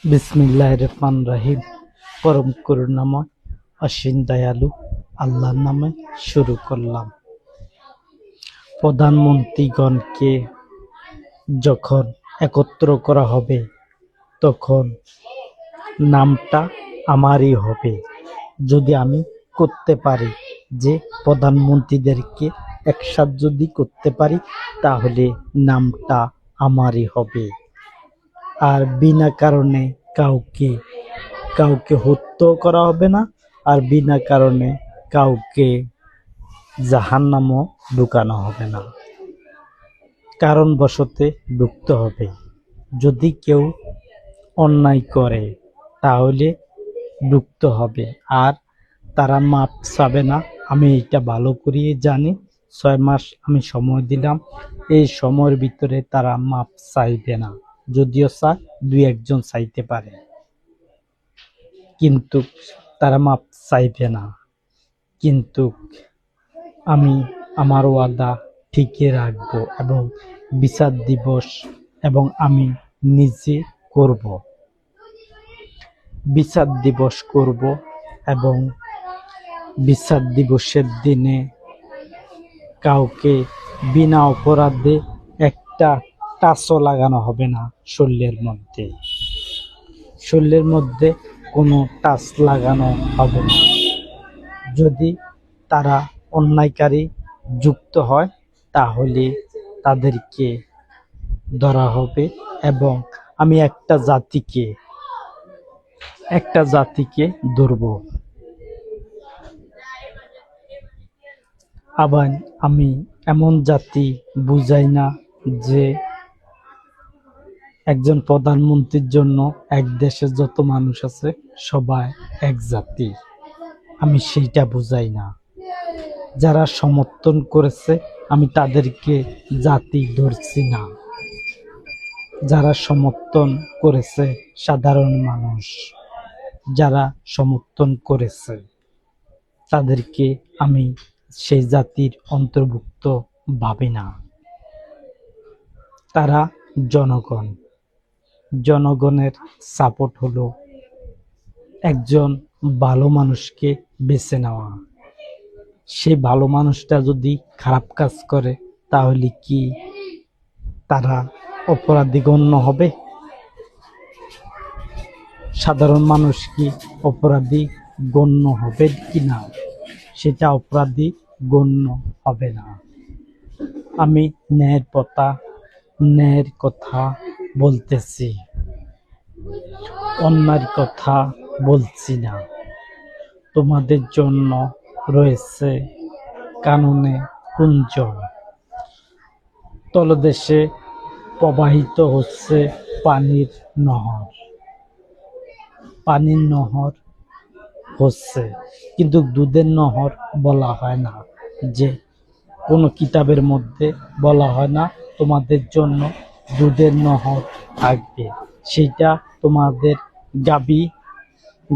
বিসমিল্লাহির রহমানির রহিম। পরম করুণাময় অসীম দয়ালু আল্লাহর নামে শুরু করলাম। প্রধানমন্ত্রীগণকে যখন একত্র করা হবে তখন নামটা আমারই হবে। যদি আমি করতে পারি যে প্রধানমন্ত্রীদেরকে একসাথে যদি করতে পারি তাহলে নামটা আমারই হবে। আর বিনা কারণে কাউকে হত্যা করা হবে না, আর বিনা কারণে কাউকে জাহান্নামও ঢুকানো হবে না। কারণবশত ঢুকতে হবে। যদি কেউ অন্যায় করে তাহলে ঢুকতে হবে, আর তারা মাপ চাবে না। আমি এটা ভালো করিয়ে জানি। 6 মাস আমি সময় দিলাম, এই সময়ের ভিতরে তারা মাপ চাইবে না। যদিও চায় 2-1 জন চাইতে পারে, কিন্তু তারা মাপ চাইবে না। কিন্তু আমি আমার ওয়াদা ঠিকই রাখবো এবং বিচার দিবস এবং আমি নিজে করব। বিচার দিবস করব এবং বিচার দিবসের দিনে কাউকে বিনা অপরাধে একটা টাচও লাগানো হবে না। শরীরের মধ্যে কোনো টাচ লাগানো হবে না। যদি তারা অন্যায়কারী যুক্ত হয় তাহলে তাদেরকে ধরা হবে এবং আমি একটা জাতিকে ধরব। আবার আমি এমন জাতি বুঝাই না যে একজন প্রধানমন্ত্রীর জন্য এক দেশে যত মানুষ আছে সবাই এক জাতি, আমি সেইটা বুঝাই না। যারা সমর্থন করেছে আমি তাদেরকে জাতি ধরছি না। যারা সমর্থন করেছে সাধারণ মানুষ, যারা সমর্থন করেছে তাদেরকে আমি সেই জাতির অন্তর্ভুক্ত ভাবি না। তারা জনগণের সাপোর্ট হলো একজন ভালো মানুষকে বেছে নেওয়া। সেই ভালো মানুষটা যদি খারাপ কাজ করে তাহলে কি তারা অপরাধী গণ্য হবে? সাধারণ মানুষ কি অপরাধী গণ্য হবে কি না? সেটা অপরাধী গণ্য হবে না। আমি ন্যায়ের কথা বলতেছি, অন্যায়ের কথা বলছি না। তোমাদের জন্য রয়েছে কাননে কুঞ্চন, তলদেশে প্রবাহিত হচ্ছে পানির নহর হচ্ছে, কিন্তু দুধের নহর বলা হয় না। যে কোনো কিতাবের মধ্যে বলা হয় না তোমাদের জন্য দুধের নহর থাকবে। সেটা তোমাদের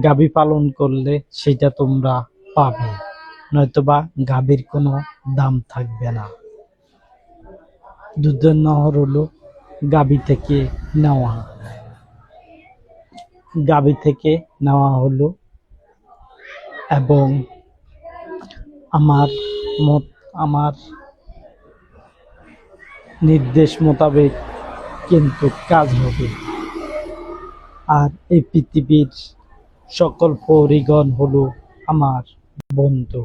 গাভী পালন করলে সেটা তোমরা পাবে, নয়তোবা গাভীর কোনো দাম থাকবে না। দুধের নহর হলো গাভী থেকে নেওয়া হলো এবং আমার নির্দেশ মোতাবেক কিন্তু কাজ হবে। আর এই পৃথিবীর সকল পরিগণ হলো আমার বন্ধু।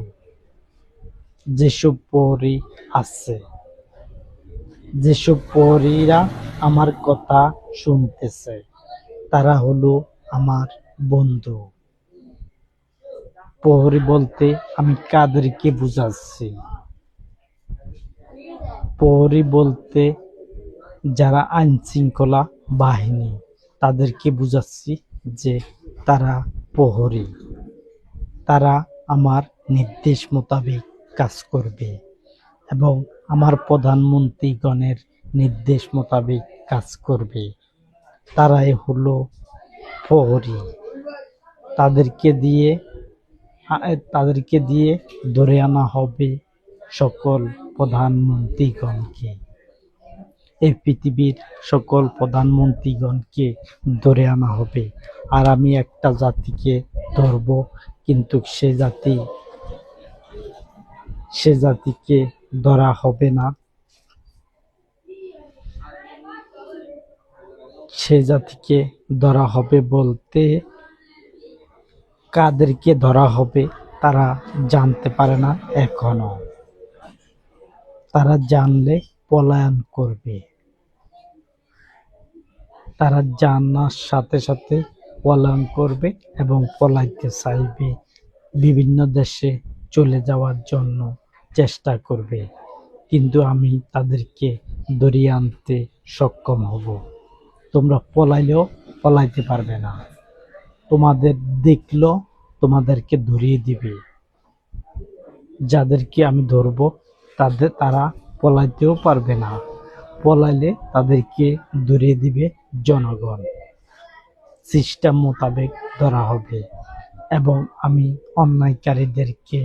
যেসব পরি আছে, যেসব পরীরা আমার কথা শুনতেছে তারা হলো আমার বন্ধু। প্রহরী বলতে আমি কাদেরকে বুঝাচ্ছি? প্রহরী বলতে যারা আইন শৃঙ্খলা বাহিনী তাদেরকে বুঝাচ্ছি যে তারা প্রহরী। তারা আমার নির্দেশ মোতাবেক কাজ করবে এবং আমার প্রধানমন্ত্রীগণের নির্দেশ মোতাবেক কাজ করবে। তারাই হলো প্রহরী। তাদেরকে দিয়ে ধরে আনা হবে সকল প্রধানমন্ত্রীগণকে। এই পৃথিবীর সকল প্রধানমন্ত্রীগণকে ধরে আনা হবে। আর আমি একটা জাতিকে ধরব, কিন্তু সে জাতিকে ধরা হবে না। সে জাতিকে ধরা হবে বলতে কাদেরকে ধরা হবে তারা জানতে পারে না এখনো। তারা জানলে পলায়ন করবে। তারা জানার সাথে সাথে পলায়ন করবে এবং পলাইতে চাইবে, বিভিন্ন দেশে চলে যাওয়ার জন্য চেষ্টা করবে, কিন্তু আমি তাদেরকে ধরিয়ে আনতে সক্ষম হব। তোমরা পলাইলেও পলাইতে পারবে না। তোমাদের দেখলো তোমাদেরকে ধরিয়ে দিবে। যাদেরকে আমি ধরবো তারা পলাইতেও পারবে না। পলাইলে তাদেরকে ধরিয়ে দিবে জনগণ। সিস্টেম মোতাবেক ধরা হবে এবং আমি অন্যায়কারীদেরকে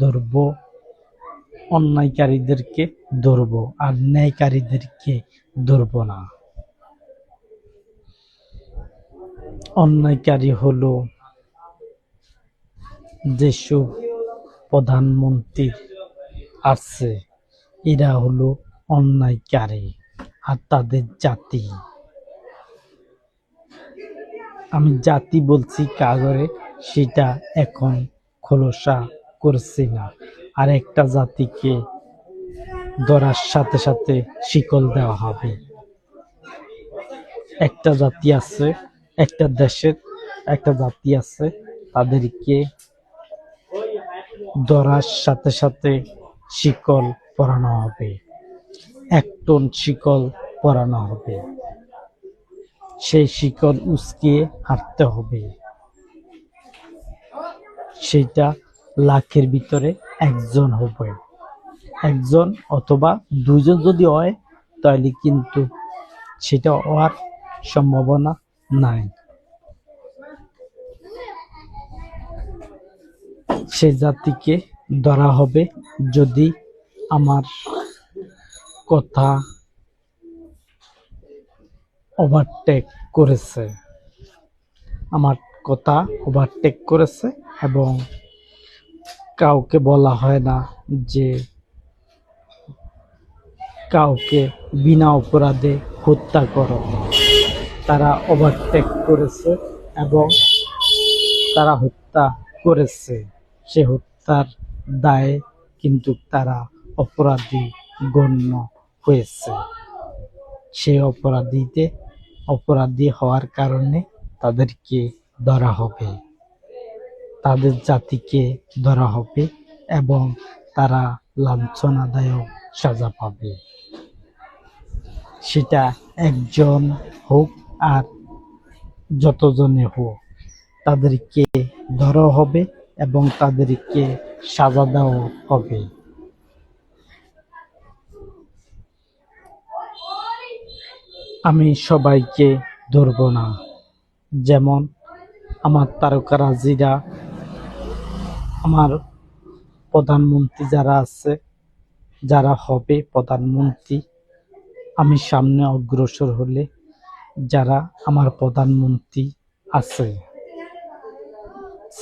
ধরবো আর ন্যায়কারীদেরকে ধরবো না। অন্যায়কারী হলো যেসব প্রধানমন্ত্রী আছে, এরা হলো অন্যায়কারী আর তাদের জাতি। আমি জাতি বলছি কাগরে, সেটা এখন খোলসা করছি না। আর একটা জাতিকে ধরার সাথে সাথে শিকল দেওয়া হবে। একটা জাতি আছে, একটা দেশের একটা জাতি আছে, তাদেরকে ধরার সাথে সাথে শিকল পরানো হবে। 1 টন শিকল পরানো হবে। সেই শিকল উস্কিয়ে হাঁটতে হবে। সেটা লাখের ভিতরে একজন হবে। একজন অথবা 2 জন যদি হয়, তাহলে কিন্তু সেটা হওয়ার সম্ভাবনা নাই। সে জাতিকে ধরা হবে যদি আমার কথা ওভারটেক করেছে। এবং কাউকে বলা হয় না যে কাউকে বিনা অপরাধে হত্যা করো। তারা ওভারটেক করেছে এবং তারা হত্যা করেছে। সে হত্যার দায়ে কিন্তু তারা অপরাধী গণ্য হয়েছে। সে অপরাধী হওয়ার কারণে তাদেরকে ধরা হবে, তাদের জাতিকে ধরা হবে এবং তারা লাঞ্ছনাদায়ক সাজা পাবে। সেটা একজন হোক আর যতজনে হোক, তাদেরকে ধরা হবে এবং তাদেরকে সাজা দেওয়া হবে। আমি সবাইকে ধরব না। যেমন আমার তারকারাজিরা, আমার প্রধানমন্ত্রী যারা আছে, যারা হবে প্রধানমন্ত্রী, আমি সামনে অগ্রসর হলে যারা আমার প্রধানমন্ত্রী আছে,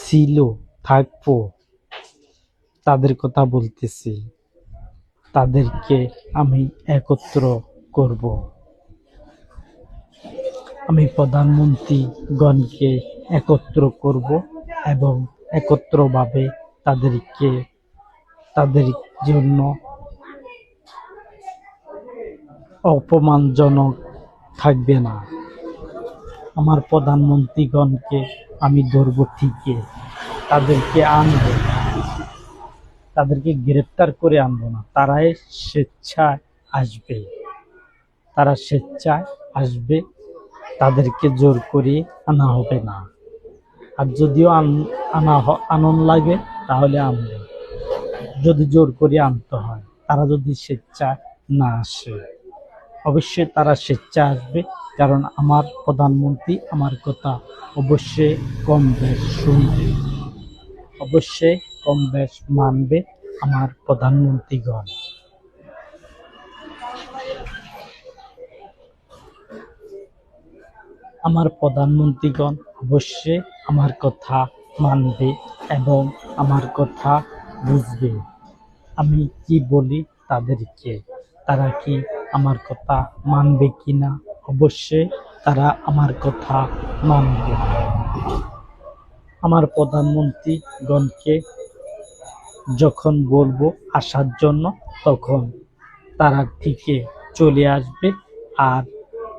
ছিল, থাকবো, তাদের কথা বলতেছি, তাদেরকে আমি একত্র করব। আমি প্রধানমন্ত্রীগণকে একত্র করব এবং একত্রভাবে তাদের জন্য অপমানজনক থাকবে না। আমার প্রধানমন্ত্রীগণকে আমি ধরব ঠিকই, তাদেরকে আনব, তাদেরকে গ্রেপ্তার করে আনবো না। তারা স্বেচ্ছায় আসবে, তাদেরকে জোর করে আনা হবে না। আর যদিও আনন লাগে তাহলে আনবে, যদি জোর করে আনতে হয়। তারা যদি স্বেচ্ছায় না আসে, অবশ্যই তারা স্বেচ্ছায় আসবে, কারণ আমার প্রধানমন্ত্রী আমার কথা অবশ্যই কম বেশ শুনবে, অবশ্যই কম বেশ মানবে আমার প্রধানমন্ত্রীগণ। আমার প্রধানমন্ত্রীগণ অবশ্যই আমার কথা মানবে এবং আমার কথা বুঝবে। আমি কি বলি তাদেরকে, তারা কি আমার কথা মানবে কিনা? অবশ্যই তারা আমার কথা মানবে। আমার প্রধানমন্ত্রীগণকে যখন বলবো আসার জন্য, তখন তারা ঠিকই চলে আসবে। আর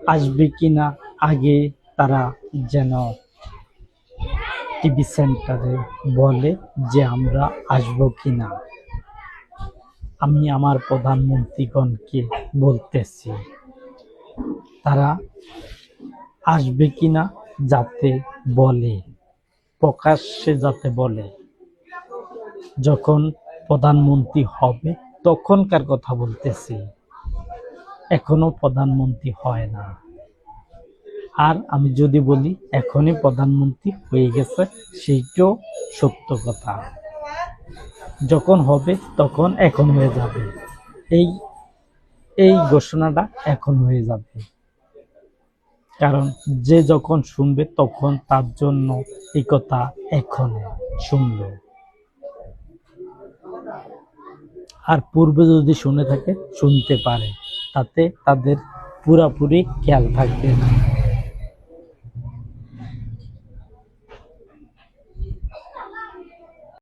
আসবে কিনা আগে তারা যেন টিভি সেন্টারে বলে যে আমরা আসবো কিনা। আমি আমার প্রধানমন্ত্রীগণকে বলতেছি তারা আসবে কিনা যাতে বলে, প্রকাশ্যে যাতে বলে। যখন প্রধানমন্ত্রী হবে তখনকার কথা বলতেছি, এখনো প্রধানমন্ত্রী হয় না। আর আমি যদি বলি এখনই প্রধানমন্ত্রী হয়ে গেছে, সেইটাও সত্য কথা। যখন হবে তখন এখন হয়ে যাবে, এই এই ঘোষণাটা এখন হয়ে যাবে। কারণ যে যখন শুনবে তখন তার জন্য এই কথা এখন শুনলো। আর পূর্বে যদি শুনে থাকে শুনতে পারে, তাতে তাদের পুরাপুরি খেয়াল থাকবে না।